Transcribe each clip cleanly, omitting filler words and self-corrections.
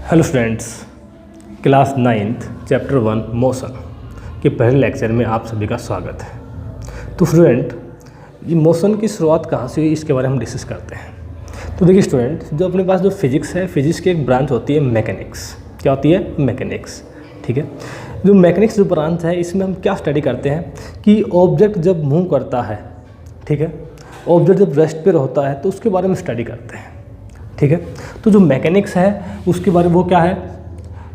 Hello students, class 9th chapter 1 motion के पहले lecture में आप सभी का स्वागत है। तो स्टूडेंट, ये मोशन की शुरुआत कहाँ से हुई इसके बारे में हम डिस्कस करते हैं। तो देखिए स्टूडेंट, जो अपने पास जो फिजिक्स है, फिजिक्स की एक ब्रांच होती है मैकेनिक्स। क्या होती है? मैकेनिक्स। ठीक है, जो मैकेनिक्स जो ब्रांच है इसमें हम क्या स्टडी करते हैं कि ऑब्जेक्ट जब मूव करता है, ठीक है, ऑब्जेक्ट जब रेस्ट पे होता है तो उसके बारे में स्टडी करते हैं। ठीक है, तो जो मैकेनिक्स है उसके बारे में वो क्या है?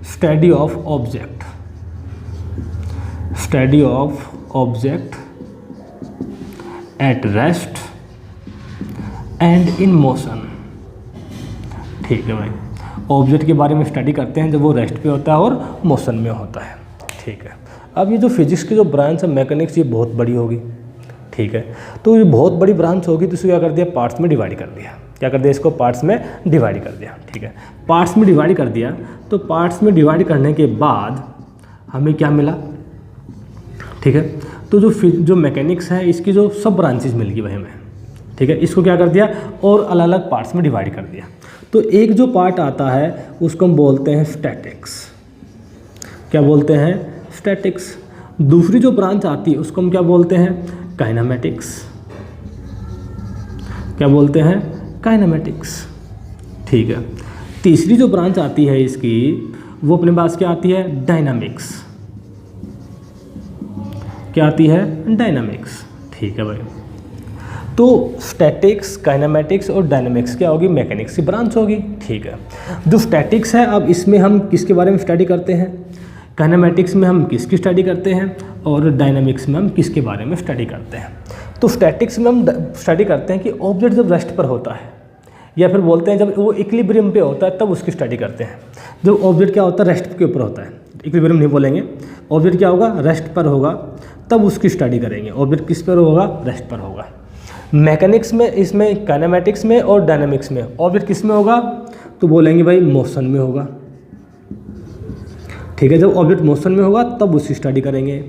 Study of object, study of object at rest and in motion. ठीक है भाई, ऑब्जेक्ट के बारे में स्टडी करते हैं जब वो रेस्ट पे होता है और मोशन में होता है। ठीक है, अब ये जो फिजिक्स की जो ब्रांच है मैकेनिक्स, ये बहुत बड़ी होगी। ठीक है, तो ये बहुत बड़ी ब्रांच होगी तो इसे क्या कर दिया? पार्ट्स में डिवाइड कर दिया। क्या कर दिया? इसको पार्ट्स में डिवाइड कर दिया। ठीक है, पार्ट्स में डिवाइड कर दिया तो पार्ट्स में डिवाइड करने के बाद हमें क्या मिला? ठीक है, तो जो मैकेनिक्स है इसकी जो सब ब्रांचेज मिल गई भाई हमें। ठीक है, इसको क्या कर दिया? और अलग अलग पार्ट्स में डिवाइड कर दिया। तो एक जो पार्ट आता है उसको हम बोलते हैं स्टैटिक्स। क्या बोलते हैं? स्टैटिक्स। दूसरी जो ब्रांच आती है उसको हम क्या बोलते हैं? काइनेमेटिक्स। क्या बोलते हैं? काइनेमेटिक्स। ठीक है, तीसरी जो ब्रांच आती है इसकी वो अपने पास क्या आती है? डायनामिक्स। क्या आती है? डायनामिक्स। ठीक है भाई, तो स्टैटिक्स, काइनेमेटिक्स और डायनामिक्स क्या होगी? मैकेनिक्स की ब्रांच होगी। ठीक है, जो स्टैटिक्स है अब इसमें हम किसके बारे में स्टडी करते हैं? काइनेमेटिक्स में हम किसकी स्टडी करते हैं और डायनामिक्स में हम किसके बारे में स्टडी करते हैं? तो स्टैटिक्स में हम स्टडी करते हैं कि ऑब्जेक्ट जब रेस्ट पर होता है, या फिर बोलते हैं जब वो इक्विलिब्रियम पे होता है तब उसकी स्टडी करते हैं। जब ऑब्जेक्ट क्या होता है? रेस्ट के ऊपर होता है, इक्विलिब्रियम नहीं बोलेंगे। ऑब्जेक्ट क्या होगा? रेस्ट पर होगा, तब उसकी स्टडी करेंगे। ऑब्जेक्ट किस पर होगा? रेस्ट पर होगा। मैकेनिक्स में, इसमें काइनेमेटिक्स में और डायनामिक्स में ऑब्जेक्ट किस में होगा? तो बोलेंगे भाई मोशन में होगा। ठीक है, जब ऑब्जेक्ट मोशन में होगा तब उसकी स्टडी करेंगे।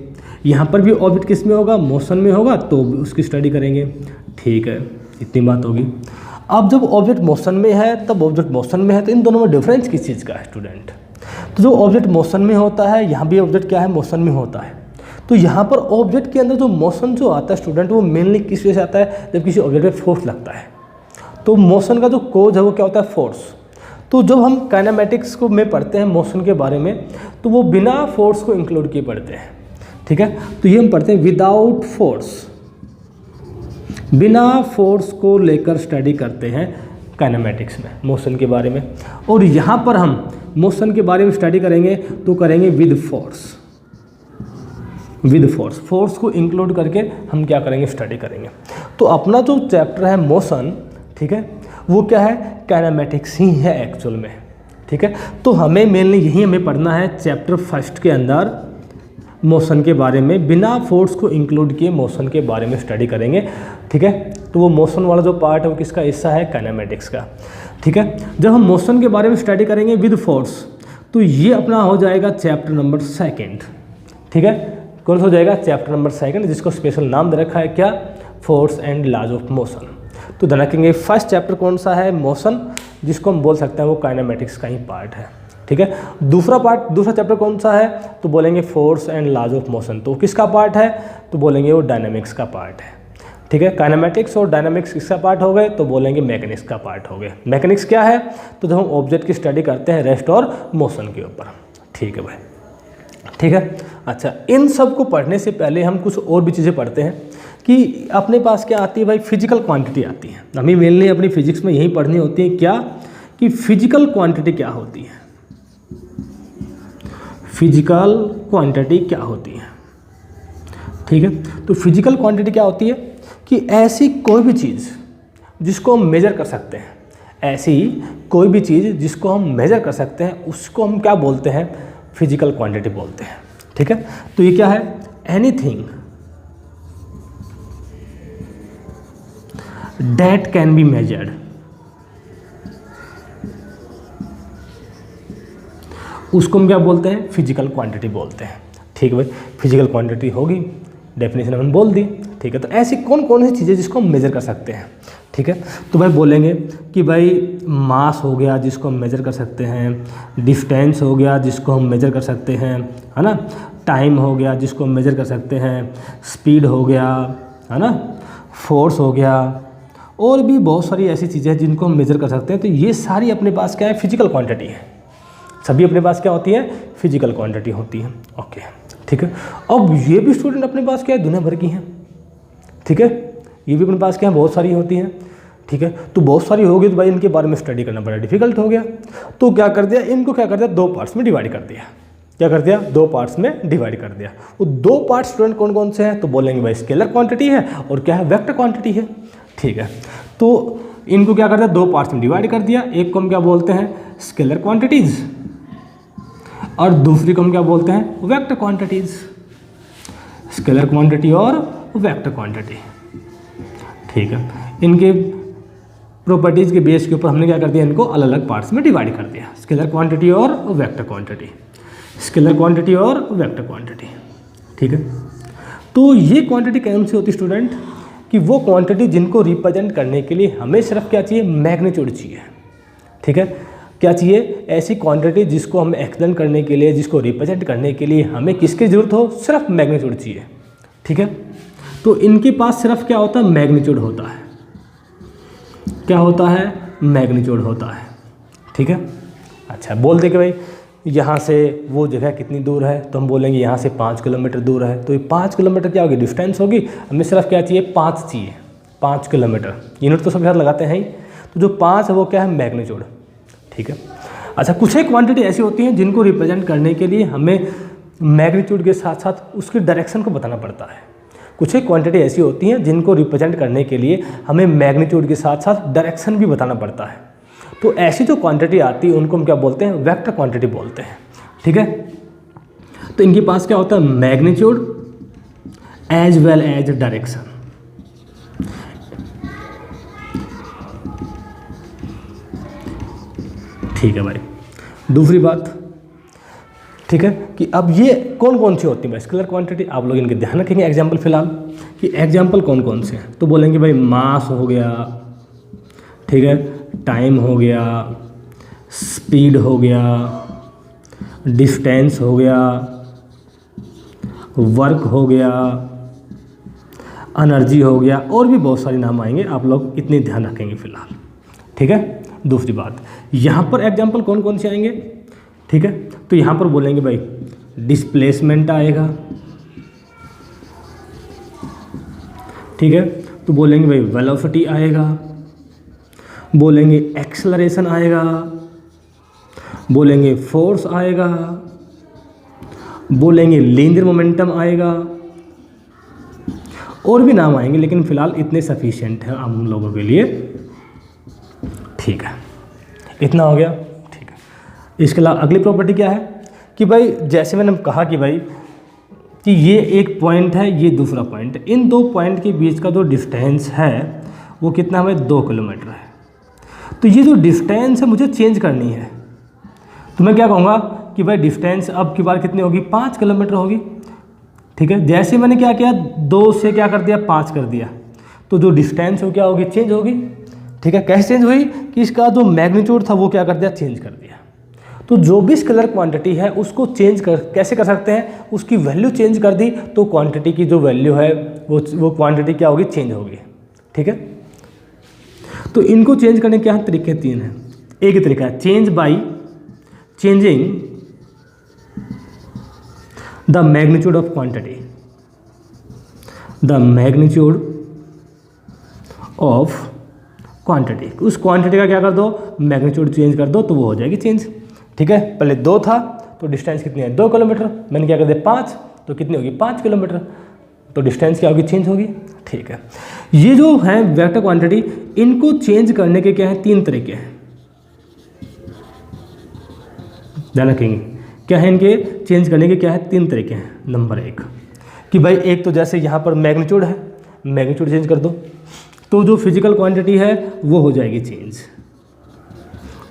यहाँ पर भी ऑब्जेक्ट किस में होगा? मोशन में होगा तो उसकी स्टडी करेंगे। ठीक है, इतनी बात होगी। अब जब ऑब्जेक्ट मोशन में है तब ऑब्जेक्ट मोशन में है, तो इन दोनों में डिफरेंस किस चीज़ का है स्टूडेंट? तो जो ऑब्जेक्ट मोशन में होता है, यहाँ भी ऑब्जेक्ट क्या है? मोशन में होता है। तो यहाँ पर ऑब्जेक्ट के अंदर जो मोशन जो आता है स्टूडेंट, वो मेनली किस वजह से आता है? जब किसी ऑब्जेक्ट पे फोर्स लगता है। तो मोशन का जो कोज है वो क्या होता है? फोर्स। तो जब हम काइनेमेटिक्स को में पढ़ते हैं मोशन के बारे में, तो वो बिना फोर्स को इंक्लूड किए पढ़ते हैं। ठीक है, तो ये हम पढ़ते हैं विदाउट फोर्स, बिना फोर्स को लेकर स्टडी करते हैं काइनेमेटिक्स में मोशन के बारे में। और यहाँ पर हम मोशन के बारे में स्टडी करेंगे तो करेंगे with force. With force, force को इंक्लूड करके हम क्या करेंगे? स्टडी करेंगे। तो अपना जो चैप्टर है मोशन, ठीक है, वो क्या है? काइनेमेटिक्स ही है एक्चुअल में। ठीक है, तो हमें मेनली यही हमें पढ़ना है चैप्टर फर्स्ट के अंदर मोशन के बारे में। बिना फोर्स को इंक्लूड किए मोशन के बारे में स्टडी करेंगे। ठीक है, तो वो मोशन वाला जो पार्ट है वो किसका हिस्सा है? काइनेमेटिक्स का। ठीक है, जब हम मोशन के बारे में स्टडी करेंगे विद फोर्स, तो ये अपना हो जाएगा चैप्टर नंबर 2। ठीक है, कौन सा हो जाएगा? चैप्टर नंबर 2, जिसको स्पेशल नाम दे रखा है क्या? Force and laws of motion. तो ध्यान रखेंगे, फर्स्ट चैप्टर कौन सा है? मोशन, जिसको हम बोल सकते हैं वो काइनेमेटिक्स का ही पार्ट है। ठीक है, दूसरा चैप्टर कौन सा है? तो बोलेंगे force and laws of motion. तो किसका पार्ट है? तो बोलेंगे वो डायनामिक्स का पार्ट है। ठीक है, काइनेमेटिक्स और डायनामिक्स किसका पार्ट हो गए? तो बोलेंगे मैकेनिक्स का पार्ट हो गए। मैकेनिक्स क्या है? तो जब हम ऑब्जेक्ट की स्टडी करते हैं रेस्ट और मोशन के ऊपर। ठीक है भाई, ठीक है। अच्छा, इन सब को पढ़ने से पहले हम कुछ और भी चीज़ें पढ़ते हैं कि अपने पास क्या आती है भाई? फिजिकल क्वांटिटी आती है। हमें मेनली अपनी फिजिक्स में यही पढ़नी होती है क्या? कि फिजिकल क्वांटिटी क्या होती है? फिजिकल क्वांटिटी क्या होती है? ठीक है, तो फिजिकल क्वांटिटी क्या होती है? कि ऐसी कोई भी चीज़ जिसको हम मेजर कर सकते हैं, ऐसी कोई भी चीज़ जिसको हम मेजर कर सकते हैं उसको हम क्या बोलते हैं? फिजिकल क्वांटिटी बोलते हैं। ठीक है, तो ये क्या है? Anything that can be measured, उसको हम क्या बोलते हैं? फिजिकल क्वांटिटी बोलते हैं। ठीक है भाई, फिजिकल क्वांटिटी होगी, डेफिनेशन हमने बोल दी। ठीक है, तो ऐसी कौन कौन सी चीज़ें जिसको हम मेजर कर सकते हैं? ठीक है। तो भाई बोलेंगे कि भाई मास हो गया जिसको हम मेज़र कर सकते हैं, डिस्टेंस हो गया जिसको हम मेज़र कर सकते हैं, है ना, टाइम हो गया जिसको हम मेज़र कर सकते हैं, स्पीड हो गया, है ना, फोर्स हो गया, और भी बहुत सारी ऐसी चीज़ें हैं जिनको हम मेज़र कर सकते हैं। तो ये सारी अपने पास क्या है, फिजिकल क्वांटिटी है। सभी अपने पास क्या होती है, फिजिकल क्वांटिटी होती है। ओके, ठीक है। अब ये भी स्टूडेंट अपने पास क्या है, दुनिया भर की हैं, ठीक है। ये भी अपने पास क्या है, बहुत सारी होती हैं, ठीक है। तो बहुत सारी होगी तो भाई इनके बारे में स्टडी करना बड़ा डिफिकल्ट हो गया। तो क्या कर दिया, इनको क्या कर दिया, दो पार्ट्स में डिवाइड कर दिया। क्या कर दिया, दो पार्ट्स में डिवाइड कर दिया। वो दो पार्ट्स स्टूडेंट कौन कौन से हैं, तो बोलेंगे भाई स्केलर क्वांटिटी है और क्या है, वेक्टर क्वांटिटी है, ठीक है। तो इनको क्या कर दिया, दो पार्ट्स में डिवाइड कर दिया। एक को हम क्या बोलते हैं, स्केलर क्वांटिटीज़, और दूसरी को हम क्या बोलते हैं, वेक्टर क्वांटिटीज़। स्केलर क्वांटिटी और वेक्टर क्वांटिटी, ठीक है। इनके प्रॉपर्टीज़ के बेस के ऊपर हमने क्या कर दिया, इनको अलग अलग पार्ट्स में डिवाइड कर दिया, स्केलर क्वांटिटी और वेक्टर क्वांटिटी, स्केलर क्वांटिटी और वेक्टर क्वांटिटी, ठीक है। तो ये क्वांटिटी कौन सी होती है स्टूडेंट, कि वो क्वांटिटी जिनको रिप्रेजेंट करने के लिए हमें सिर्फ क्या चाहिए, मैग्नीट्यूड चाहिए, ठीक है। क्या चाहिए, ऐसी क्वांटिटी जिसको हम एक्सप्लेन करने के लिए, जिसको रिप्रेजेंट करने के लिए हमें किसकी ज़रूरत हो, सिर्फ मैग्नीट्यूड चाहिए, ठीक है। तो इनके पास सिर्फ क्या होता है, मैग्नीट्यूड होता है। क्या होता है, मैग्नीट्यूड होता है, ठीक है। अच्छा, बोलते कि भाई यहाँ से वो जगह कितनी दूर है, तो हम बोलेंगे यहाँ से 5 किलोमीटर दूर है। तो ये 5 किलोमीटर क्या होगी, डिस्टेंस होगी। हमें सिर्फ क्या चाहिए, 5 चाहिए, 5 किलोमीटर। यूनिट तो सब साथ लगाते हैं ही। तो जो 5 है वो क्या है, मैग्नीट्यूड, ठीक है। अच्छा, कुछ एक क्वांटिटी ऐसी होती हैं जिनको रिप्रेजेंट करने के लिए हमें मैग्नीट्यूड के साथ साथ उसकी डायरेक्शन को बताना पड़ता है। कुछ एक क्वांटिटी ऐसी होती हैं जिनको रिप्रेजेंट करने के लिए हमें मैग्नीट्यूड के साथ साथ डायरेक्शन भी बताना पड़ता है। तो ऐसी जो क्वांटिटी आती है उनको हम क्या बोलते हैं, वेक्टर क्वांटिटी बोलते हैं, ठीक है। तो इनके पास क्या होता है, magnitude as well as direction, ठीक है भाई। दूसरी बात, ठीक है, कि अब ये कौन कौन सी होती है स्केलर क्वांटिटी, आप लोग इनके ध्यान रखेंगे। एग्जाम्पल फिलहाल कि एग्जाम्पल कौन कौन से हैं, तो बोलेंगे भाई मास हो गया, ठीक है, टाइम हो गया, स्पीड हो गया, डिस्टेंस हो गया, वर्क हो गया, एनर्जी हो गया, और भी बहुत सारे नाम आएंगे, आप लोग इतने ध्यान रखेंगे फिलहाल, ठीक है। दूसरी बात, यहाँ पर एग्जाम्पल कौन कौन से आएंगे, ठीक है। तो यहाँ पर बोलेंगे भाई डिस्प्लेसमेंट आएगा, ठीक है। तो बोलेंगे भाई वेलोसिटी आएगा, बोलेंगे एक्सेलरेशन आएगा, बोलेंगे फोर्स आएगा, बोलेंगे लीनियर मोमेंटम आएगा, और भी नाम आएंगे, लेकिन फिलहाल इतने सफिशिएंट हैं हम लोगों के लिए, ठीक है। इतना हो गया, ठीक है। इसके अलावा अगली प्रॉपर्टी क्या है कि भाई जैसे मैंने कहा कि भाई कि ये एक पॉइंट है, ये दूसरा पॉइंट है, इन दो पॉइंट के बीच का जो डिस्टेंस है वो कितना है, 2 किलोमीटर है। तो ये जो डिस्टेंस है मुझे चेंज करनी है, तो मैं क्या कहूँगा कि भाई डिस्टेंस अब की बार कितनी होगी, 5 किलोमीटर होगी, ठीक है। जैसे मैंने क्या किया, 2 से क्या कर दिया, 5 कर दिया, तो जो डिस्टेंस हो क्या होगी, चेंज होगी, ठीक है। कैसे चेंज हुई कि इसका जो मैग्नीट्यूड था वो क्या कर दिया, चेंज कर दिया। तो जो भी स्केलर क्वांटिटी है उसको चेंज कैसे कर सकते हैं, उसकी वैल्यू चेंज कर दी तो क्वांटिटी की जो वैल्यू है वो क्वांटिटी क्या होगी, चेंज होगी, ठीक है। तो इनको चेंज करने के यहाँ तरीके 3 हैं। एक ही तरीका है, change by changing the magnitude of quantity, the magnitude of quantity. उस क्वांटिटी का क्या कर दो, मैग्नीट्यूड चेंज कर दो तो वो हो जाएगी चेंज, ठीक है। पहले 2 था तो डिस्टेंस कितनी है, 2 किलोमीटर, मैंने क्या कर दिया 5, तो कितनी होगी 5 किलोमीटर, तो डिस्टेंस क्या होगी, चेंज होगी, ठीक है। ये जो है वेक्टर क्वांटिटी, इनको चेंज करने के क्या है, 3 तरीके हैं, ध्यान रखेंगे। क्या है इनके चेंज करने के, क्या है 3 तरीके हैं। नंबर 1 कि भाई एक तो जैसे यहाँ पर मैग्नीट्यूड है, मैग्नीट्यूड चेंज कर दो तो जो फिजिकल क्वांटिटी है वो हो जाएगी चेंज।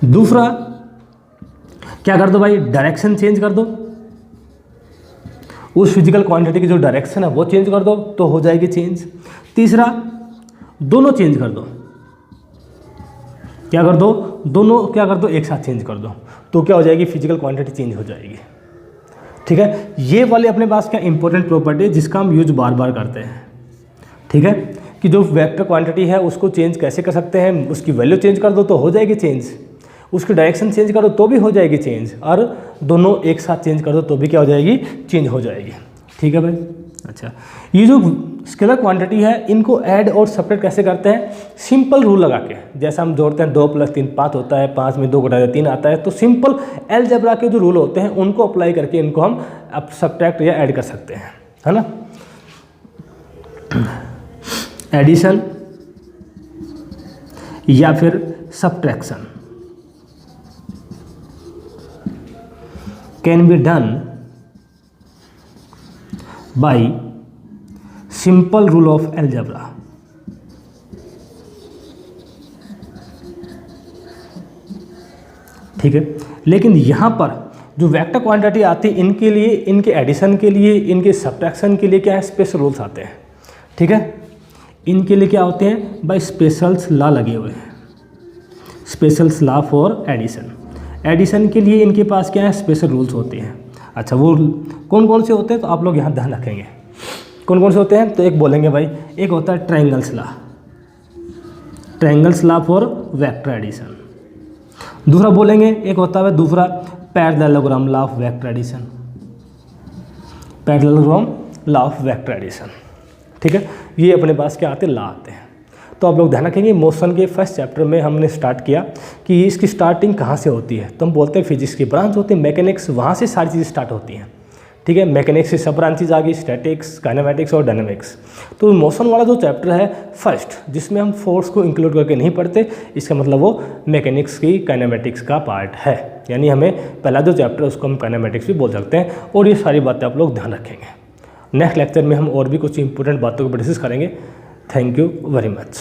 दूसरा क्या कर दो भाई, डायरेक्शन चेंज कर दो, उस फिजिकल क्वांटिटी की जो डायरेक्शन है वो चेंज कर दो तो हो जाएगी चेंज। तीसरा दोनों चेंज कर दो, क्या कर दो, दोनों क्या कर दो, एक साथ चेंज कर दो, तो क्या हो जाएगी, फिजिकल क्वांटिटी चेंज हो जाएगी। ठीक है, ये वाले अपने पास क्या इंपॉर्टेंट प्रॉपर्टी है जिसका हम यूज बार बार करते हैं। ठीक है, कि जो वेक्टर क्वांटिटी है उसको चेंज कैसे कर सकते हैं, उसकी वैल्यू चेंज कर दो तो हो जाएगी चेंज, उसकी डायरेक्शन चेंज करो तो भी हो जाएगी चेंज, और दोनों एक साथ चेंज कर दो तो भी क्या हो जाएगी, चेंज हो जाएगी। ठीक है भाई। अच्छा, ये जो स्केलर क्वांटिटी है इनको ऐड और सब्ट्रैक्ट कैसे करते हैं, सिंपल रूल लगा के, जैसा हम जोड़ते हैं 2 + 3 5 होता है, 5 में 2 घटाया 3 आता है, तो सिंपल अलजेब्रा के जो रूल होते हैं उनको अप्लाई करके इनको हम अब सब्ट्रैक्ट या ऐड कर सकते हैं, है ना। एडिशन या फिर subtraction can be done by simple rule of algebra. ठीक है, लेकिन यहां पर जो वेक्टर क्वांटिटी आती है इनके लिए, इनके एडिशन के लिए, इनके सब्ट्रैक्शन के लिए क्या है, स्पेशल रूल्स आते हैं। ठीक है, इनके लिए क्या होते हैं भाई, स्पेशल्स लॉ लगे हुए हैं, specials law for addition. Addition के लिए इनके पास क्या है, स्पेशल रूल्स होते हैं। अच्छा, वो कौन कौन से होते हैं तो आप लोग यहाँ ध्यान रखेंगे, कौन कौन से होते हैं, तो एक बोलेंगे भाई, एक होता है triangles law, triangles law for vector addition. दूसरा बोलेंगे, एक होता है दूसरा parallelogram law of vector addition, parallelogram law of vector addition. ठीक है, ये अपने पास क्या आते हैं, लॉ आते हैं। तो आप लोग ध्यान रखेंगे, मोशन के फर्स्ट चैप्टर में हमने स्टार्ट किया कि इसकी स्टार्टिंग कहाँ से होती है, तो हम बोलते हैं फिजिक्स की ब्रांच होती है मैकेनिक्स, वहाँ से सारी चीज़ें स्टार्ट होती हैं। ठीक है, मैकेनिक्स से सब ब्रांचेज आ गई, स्टैटिक्स, काइनेमेटिक्स और डायनेमिक्स। तो मोशन वाला जो चैप्टर है फर्स्ट, जिसमें हम फोर्स को इंक्लूड करके नहीं पढ़ते, इसका मतलब वो मैकेनिक्स की काइनेमेटिक्स का पार्ट है, यानी हमें पहला जो चैप्टर है उसको हम काइनेमेटिक्स भी बोल सकते हैं। और ये सारी बातें आप लोग ध्यान रखेंगे। नेक्स्ट लेक्चर में हम और भी कुछ इंपॉर्टेंट बातों को डिस्कस करेंगे। Thank you very much.